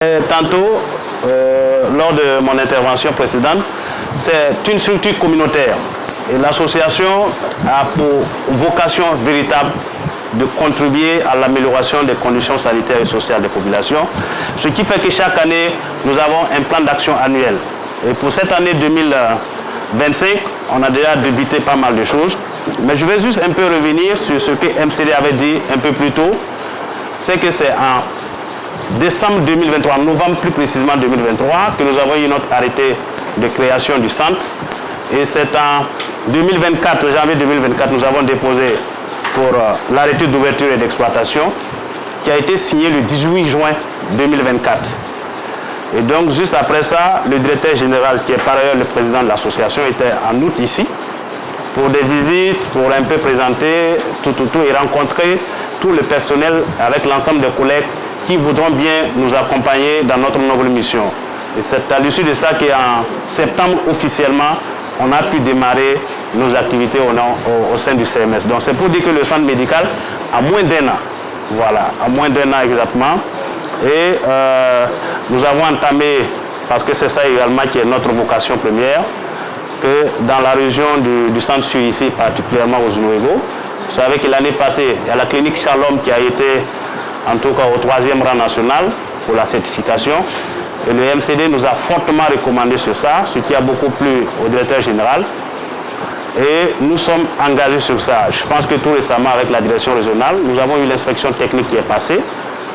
Tantôt, lors de mon intervention précédente, c'est une structure communautaire et l'association a pour vocation véritable de contribuer à l'amélioration des conditions sanitaires et sociales des populations, ce qui fait que chaque année, nous avons un plan d'action annuel. Et pour cette année 2025, on a déjà débuté pas mal de choses, mais je vais juste un peu revenir sur ce que MCD avait dit un peu plus tôt, c'est que c'est en décembre 2023, novembre plus précisément 2023, que nous avons eu notre arrêté de création du centre. Et c'est en 2024, janvier 2024, nous avons déposé pour l'arrêté d'ouverture et d'exploitation qui a été signé le 18 juin 2024. Et donc, juste après ça, le directeur général, qui est par ailleurs le président de l'association, était en août ici pour des visites, pour un peu présenter tout et rencontrer tout le personnel avec l'ensemble des collègues qui voudront bien nous accompagner dans notre noble mission. Et c'est à l'issue de ça qu'en septembre, officiellement, on a pu démarrer nos activités au sein du CMS. Donc c'est pour dire que le centre médical a moins d'un an. Voilà, à moins d'un an exactement. Et nous avons entamé, parce que c'est ça également qui est notre vocation première, que dans la région du centre sud ici, particulièrement aux Zouégo, vous savez que l'année passée, il y a la clinique Shalom qui a été en tout cas au 3e rang national pour la certification. Et le MCD nous a fortement recommandé sur ça, ce qui a beaucoup plu au directeur général. Et nous sommes engagés sur ça. Je pense que tout récemment, avec la direction régionale, nous avons eu l'inspection technique qui est passée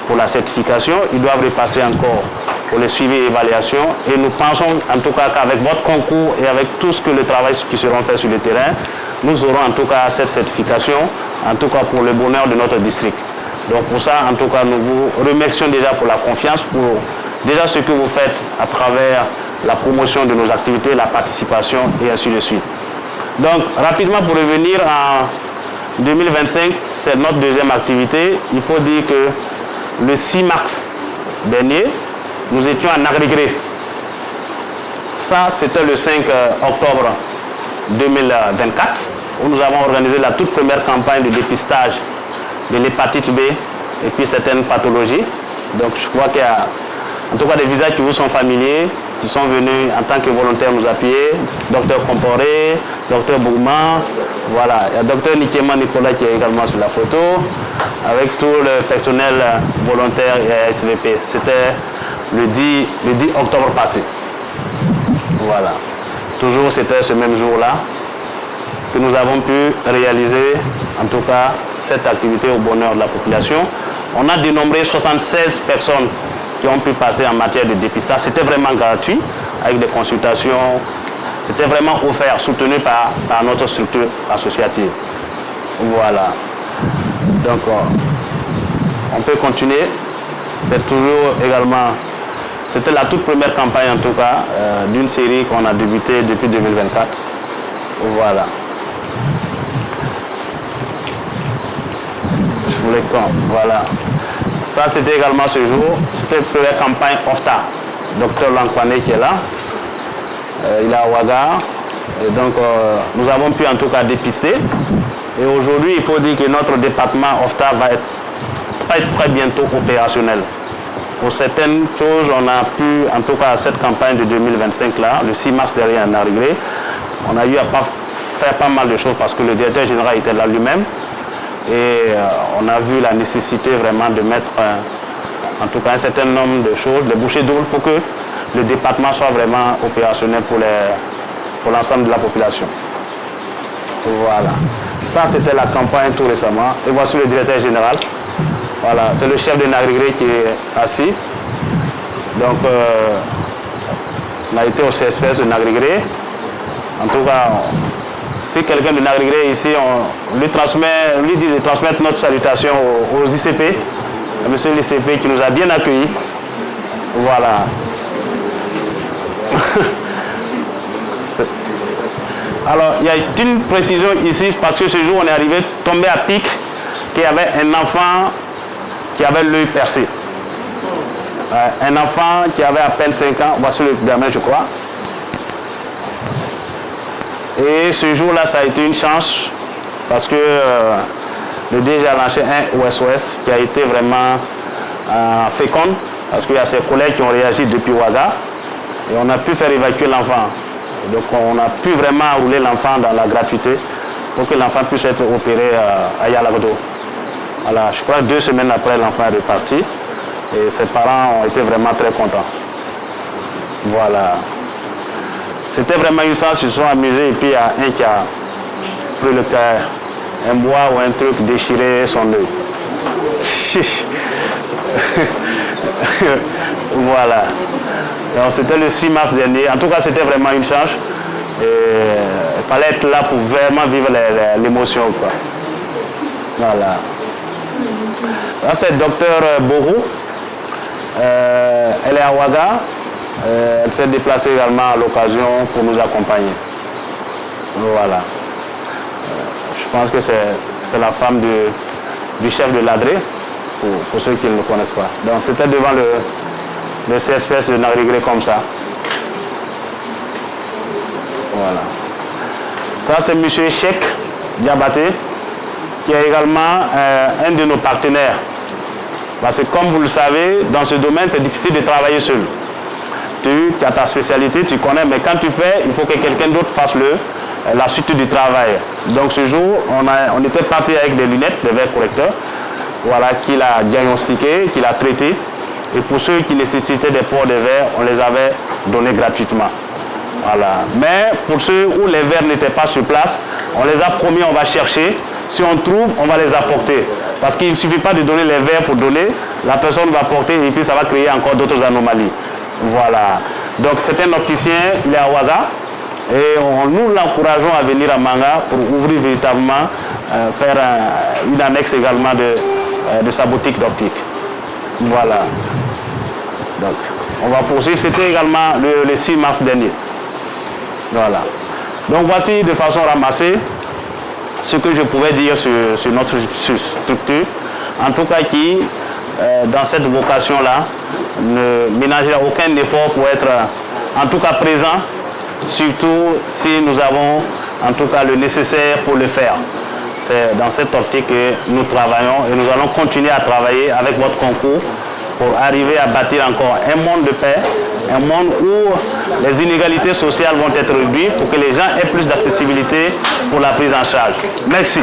pour la certification. Ils doivent repasser encore pour le suivi et évaluation. Et nous pensons en tout cas qu'avec votre concours et avec tout ce que le travail qui seront faits sur le terrain, nous aurons en tout cas cette certification, en tout cas pour le bonheur de notre district. Donc pour ça, en tout cas, nous vous remercions déjà pour la confiance, pour déjà ce que vous faites à travers la promotion de nos activités, la participation et ainsi de suite. Donc rapidement pour revenir en 2025, c'est notre deuxième activité. Il faut dire que le 6 mars dernier, nous étions en Agrigré. Ça, c'était le 5 octobre 2024, où nous avons organisé la toute première campagne de dépistage de l'hépatite B et puis certaines pathologies. Donc je crois qu'il y a en tout cas des visages qui vous sont familiers, qui sont venus en tant que volontaires nous appuyer. Docteur Comporé, docteur Bougman, voilà. Il y a docteur Nikema Nicolas qui est également sur la photo, avec tout le personnel volontaire et SVP. C'était le 10 octobre passé. Voilà. Toujours c'était ce même jour-là que nous avons pu réaliser, en tout cas, cette activité au bonheur de la population. On a dénombré 76 personnes qui ont pu passer en matière de dépistage. C'était vraiment gratuit, avec des consultations. C'était vraiment offert, soutenu par notre structure associative. Voilà. Donc, on peut continuer. C'est toujours également... C'était la toute première campagne, en tout cas, d'une série qu'on a débutée depuis 2024. Voilà. Voilà. Ça, c'était également ce jour. C'était la première campagne OFTA. Docteur Lankwane qui est là. Il est à Ouaga. Et donc, nous avons pu en tout cas dépister. Et aujourd'hui, il faut dire que notre département OFTA va être très bientôt opérationnel. Pour certaines choses, on a pu, en tout cas, cette campagne de 2025 là, le 6 mars dernier en Agrigré, on a eu à faire pas mal de choses parce que le directeur général était là lui-même. Et on a vu la nécessité vraiment de mettre en tout cas un certain nombre de choses, de bouchées doubles pour que le département soit vraiment opérationnel pour l'ensemble de la population. Voilà. Ça, c'était la campagne tout récemment. Et voici le directeur général. Voilà, c'est le chef de Nagrigré qui est assis. Donc, on a été au CSPS de Nagrigré. En tout cas, si quelqu'un de Nagrigré ici, on lui dit de transmettre notre salutation aux ICP, à monsieur l'ICP qui nous a bien accueillis. Voilà. Alors, il y a une précision ici, parce que ce jour, on est arrivé tombé à pic, qu'il y avait un enfant qui avait l'œil percé. Un enfant qui avait à peine 5 ans, voici le gamin, je crois. Et ce jour-là, ça a été une chance parce que le DG a lancé un OSOS qui a été vraiment féconde parce qu'il y a ses collègues qui ont réagi depuis Ouaga, et on a pu faire évacuer l'enfant. Donc on a pu vraiment rouler l'enfant dans la gratuité pour que l'enfant puisse être opéré à Yalagodo. Voilà, je crois que 2 semaines après, l'enfant est reparti et ses parents ont été vraiment très contents. Voilà. C'était vraiment une chance, ils se sont amusés et puis il y a un qui a pris le cœur, un bois ou un truc déchiré son œil. Voilà. Donc c'était le 6 mars dernier. En tout cas, c'était vraiment une chance. Il fallait être là pour vraiment vivre l'émotion. Voilà. Là, c'est le docteur Borou. Elle est à Ouaga. Elle s'est déplacée également à l'occasion pour nous accompagner. Voilà. Je pense que c'est la femme du chef de l'ADRE, pour ceux qui ne le connaissent pas. Donc c'était devant le CSPS de Narigré comme ça. Voilà. Ça c'est M. Cheikh Diabaté, qui est également un de nos partenaires. Parce que comme vous le savez, dans ce domaine, c'est difficile de travailler seul. Tu as ta spécialité, tu connais, mais quand tu fais, il faut que quelqu'un d'autre fasse la suite du travail. Donc ce jour, on était parti avec des lunettes, des verres correcteurs, voilà, qu'il a diagnostiqué, qu'il a traité. Et pour ceux qui nécessitaient des ports de verre, on les avait donnés gratuitement. Voilà. Mais pour ceux où les verres n'étaient pas sur place, on les a promis, on va chercher. Si on trouve, on va les apporter. Parce qu'il ne suffit pas de donner les verres pour donner, la personne va porter et puis ça va créer encore d'autres anomalies. Voilà. Donc c'est un opticien, il est à Ouaga. Et nous l'encourageons à venir à Manga pour ouvrir véritablement, faire une annexe également de sa boutique d'optique. Voilà. Donc, on va poursuivre. C'était également le 6 mars dernier. Voilà. Donc voici de façon ramassée ce que je pouvais dire sur notre structure. En tout cas qui, dans cette vocation-là, ne ménagera aucun effort pour être en tout cas présent, surtout si nous avons en tout cas le nécessaire pour le faire. C'est dans cette optique que nous travaillons et nous allons continuer à travailler avec votre concours pour arriver à bâtir encore un monde de paix, un monde où les inégalités sociales vont être réduites pour que les gens aient plus d'accessibilité pour la prise en charge. Merci.